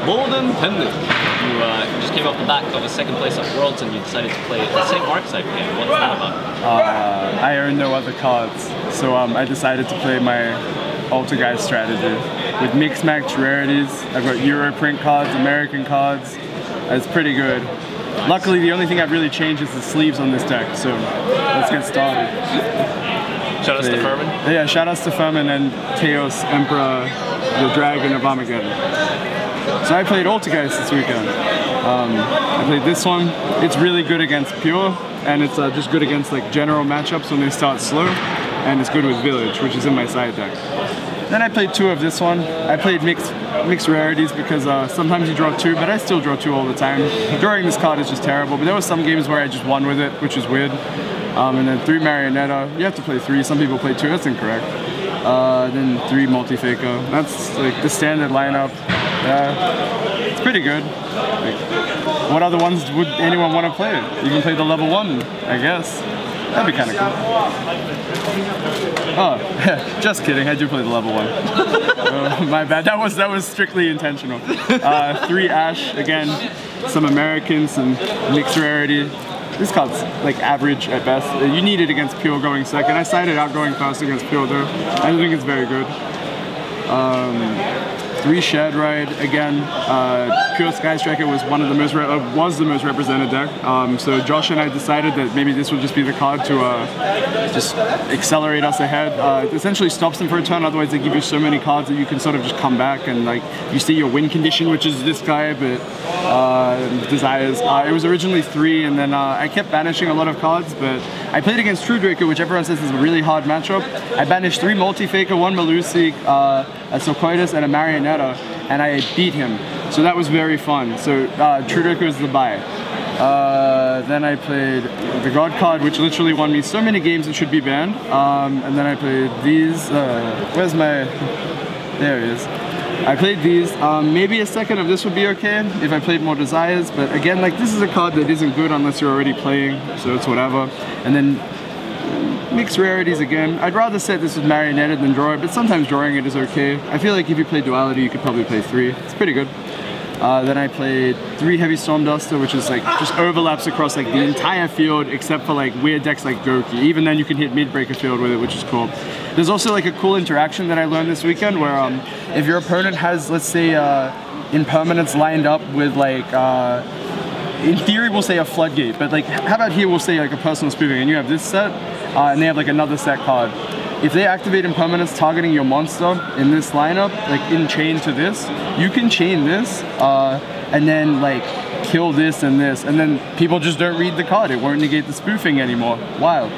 Bohdan Temnyk. You just came off the back of a second place at Worlds and you decided to play the same archetype game. What's that about? I own no other cards, so I decided to play my ALTERGEIST strategy with mixed match rarities. I've got Euro print cards, American cards. It's pretty good. Luckily, the only thing I've really changed is the sleeves on this deck, so let's get started. Shout out to Furman. Yeah, shout outs to Furman and Chaos Emperor, the Dragon of Armageddon. So I played ALTERGEIST this weekend. I played this one. It's really good against Pure, and it's just good against like general matchups when they start slow, and it's good with Village, which is in my side deck. Then I played 2 of this one. I played mixed rarities because sometimes you draw 2, but I still draw 2 all the time. Drawing this card is just terrible, but there were some games where I just won with it, which is weird. And then 3 Marionetta. You have to play 3. Some people play 2. That's incorrect. Then 3 Multi-Faker. That's like the standard lineup. It's pretty good. Like, what other ones would anyone want to play? You can play the level 1, I guess. That'd be kind of cool. Oh, just kidding. I do play the level 1. My bad. That was strictly intentional. 3 Ash again. Some Americans, some mixed rarity. This card's like average at best. You need it against Pure going second. I sided out going first against Pure though. I don't think it's very good. 3 Shed Ride again. Pure Sky Striker was one of the most represented deck. So Josh and I decided that maybe this would just be the card to just accelerate us ahead. It essentially stops them for a turn. Otherwise, they give you so many cards that you can sort of just come back and like you see your win condition, which is this guy, but Desires. It was originally 3, and then I kept banishing a lot of cards, but I played against True Draco, which everyone says is a really hard matchup. I banished 3 Multi-Faker, 1 Musik, a Sokoitis, and a Marionetta, and I beat him. So that was very fun. So True Draco is the buy. Then I played the God card, which literally won me so many games it should be banned. And then I played these. Where's my... There he is. I played these. Maybe a second of this would be okay if I played more Desires, but again, like this is a card that isn't good unless you're already playing, so it's whatever. And then mixed rarities again. I'd rather set this with Marionetta than draw it, but sometimes drawing it is okay. I feel like if you play Duality, you could probably play 3. It's pretty good. Then I played 3 Heavy Storm Duster, which is like just overlaps across like the entire field except for like weird decks like Goki. Even then you can hit mid-breaker field with it, which is cool. There's also like a cool interaction that I learned this weekend where if your opponent has, let's say, impermanence lined up with like, in theory we'll say a floodgate, but like how about here we'll say like a personal spoofing, and you have this set and they have like another set card. If they activate impermanence targeting your monster in this lineup, like in chain to this, you can chain this and then like kill this, and then people just don't read the card. It won't negate the spoofing anymore. Wild.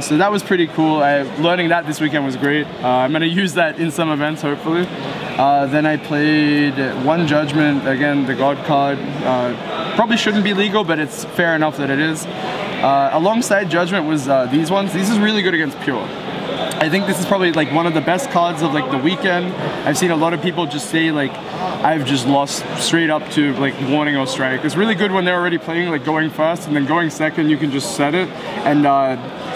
So that was pretty cool. Learning that this weekend was great. I'm going to use that in some events, hopefully. Then I played 1 Judgment, again, the God card. Probably shouldn't be legal, but it's fair enough that it is. Alongside Judgment was these ones. These is really good against Pure. I think this is probably like one of the best cards of like the weekend. I've seen a lot of people just say like, I've just lost straight up to like Warning or Strike. It's really good when they're already playing like going first, and then going second you can just set it. And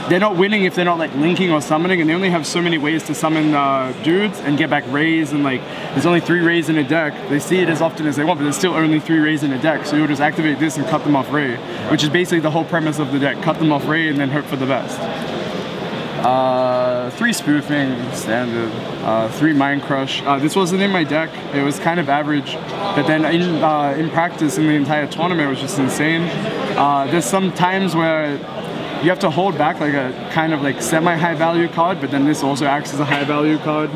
they're not winning if they're not like linking or summoning, and they only have so many ways to summon dudes and get back Rays, and like there's only 3 Rays in a deck. They see it as often as they want, but there's still only 3 Rays in a deck, so you'll just activate this and cut them off Ray, which is basically the whole premise of the deck. Cut them off Ray and then hope for the best. 3 Spoofing, standard. 3 Mind Crush. This wasn't in my deck. It was kind of average, but then in practice in the entire tournament it was just insane. There's some times where you have to hold back like a kind of like semi-high value card, but then this also acts as a high value card.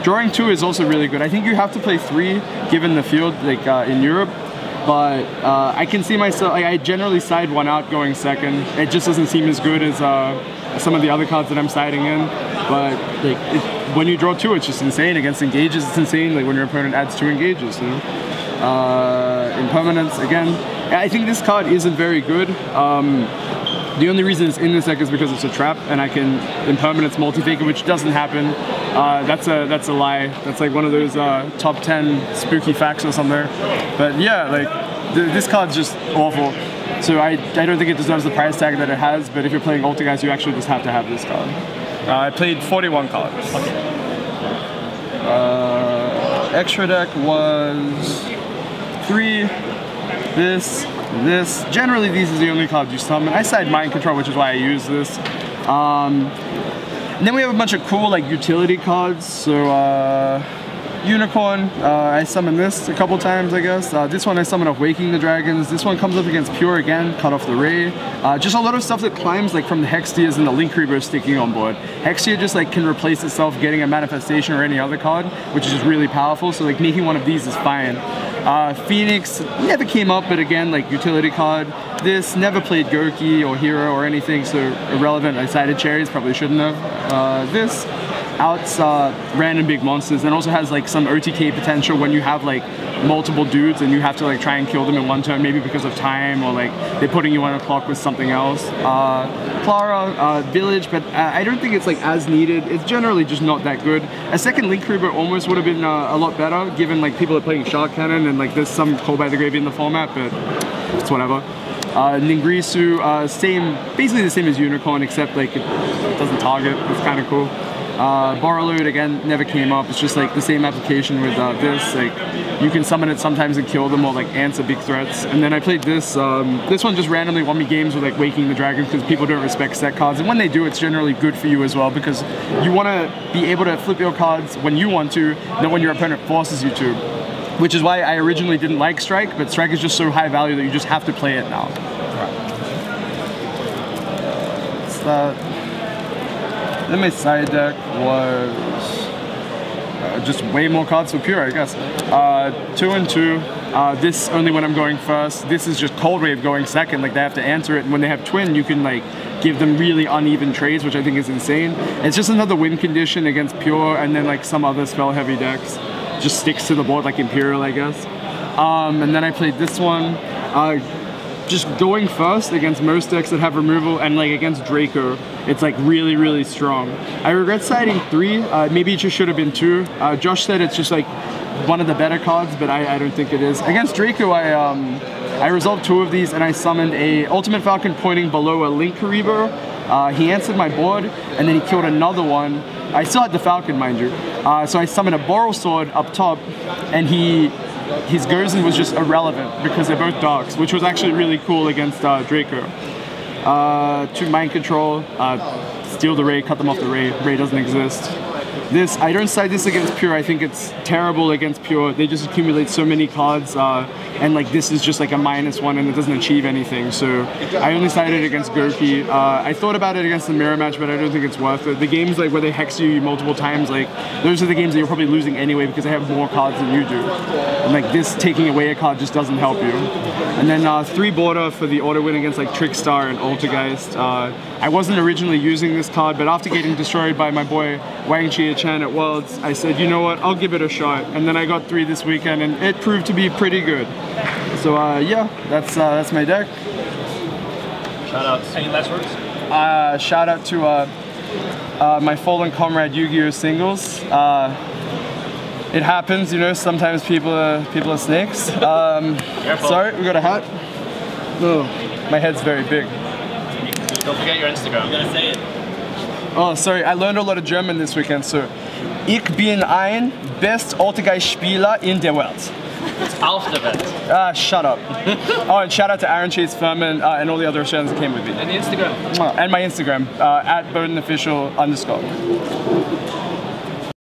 Drawing 2 is also really good. I think you have to play 3 given the field like in Europe, but I can see myself, like, I generally side 1 out going second. It just doesn't seem as good as some of the other cards that I'm siding in, but like when you draw 2 it's just insane. Against engages it's insane, like when your opponent adds 2 engages, you know? Impermanence again. I think this card isn't very good. The only reason it's in this deck is because it's a trap, and I can impermanence Multi-Faker, which doesn't happen. That's a lie. That's like one of those top 10 spooky facts or something. But yeah, like this card's just awful. So I don't think it deserves the price tag that it has. But if you're playing ALTERGEIST, you actually just have to have this card. I played 41 cards. extra deck was 3, this. Generally these are the only cards you summon. I side Mind Control, which is why I use this. And then we have a bunch of cool like utility cards. So Unicorn, I summoned this a couple times, I guess. This one I summoned off Waking the Dragons. This one comes up against Pure again, cut off the Ray. Just a lot of stuff that climbs like from the Hextears and the Link Reaver sticking on board. Hextear just like can replace itself getting a manifestation or any other card, which is just really powerful. So like making one of these is fine. Phoenix never came up, but again, like utility card. This never played Gurki or Hero or anything, so irrelevant. I sided Cherries, probably shouldn't have. This outs random big monsters and also has like some OTK potential when you have like multiple dudes and you have to like try and kill them in one turn, maybe because of time or like they're putting you on a clock with something else. Clara, Village, but I don't think it's like as needed. It's generally just not that good. A second Link Reaver almost would have been a lot better, given like people are playing Shark Cannon and like there's some Call by the Grave in the format, but it's whatever. Ningrisu, basically the same as Unicorn, except like it doesn't target. It's kind of cool. Borrowload again never came up. It's just like the same application with this. Like you can summon it sometimes and kill them or like answer big threats. And then I played this. This one just randomly won me games with like Waking the Dragon because people don't respect set cards. And when they do, it's generally good for you as well because you want to be able to flip your cards when you want to, not when your opponent forces you to. Which is why I originally didn't like Strike, but Strike is just so high value that you just have to play it now. Then my side deck was just way more cards for Pure, I guess. 2 and 2. This only when I'm going first. This is just Cold Wave going second. Like they have to answer it. And when they have Twin, you can like give them really uneven trades, which I think is insane. It's just another win condition against Pure, and then like some other spell heavy decks. Just sticks to the board like Imperial, I guess. And then I played this one. Just going first against most decks that have removal, and like against Draco, it's like really, really strong. I regret siding 3. Maybe it just should have been 2. Josh said it's just like one of the better cards, but I don't think it is. Against Draco, I resolved 2 of these and I summoned a Ultimate Falcon pointing below a Link Reaver. He answered my board and then he killed another one. I still had the Falcon, mind you. So I summoned a Boral Sword up top, and his Gozen was just irrelevant because they're both darks, which was actually really cool against Draco. 2 Mind Control, steal the Ray, cut them off the Ray. Ray doesn't exist. This, I don't side this against Pure. I think it's terrible against Pure. They just accumulate so many cards, and like this is just like a -1 and it doesn't achieve anything. So I only sided against Gurki. I thought about it against the mirror match, but I don't think it's worth it. The games like where they hex you multiple times, like those are the games that you're probably losing anyway because they have more cards than you do. And like this taking away a card just doesn't help you. And then 3 border for the auto win against like Trickstar and Altergeist. I wasn't originally using this card, but after getting destroyed by my boy Wang Chia-chan at Worlds, I said, you know what, I'll give it a shot. And then I got 3 this weekend, and it proved to be pretty good. So yeah, that's my deck. Shout out. Any last words? Shout out to my fallen comrade Yu-Gi-Oh! Singles. It happens, you know. Sometimes people are snakes. Sorry, we got a hat. Oh, my head's very big. Don't forget your Instagram. You gotta say it. Oh, sorry, I learned a lot of German this weekend, so ich bin ein best ALTERGEIST-Spieler in der Welt. Auf der Welt. Shut up. Oh, and shout out to Aaron Chase Furman and all the other Australians that came with me. And the Instagram. And my Instagram, at Bohdan_official_.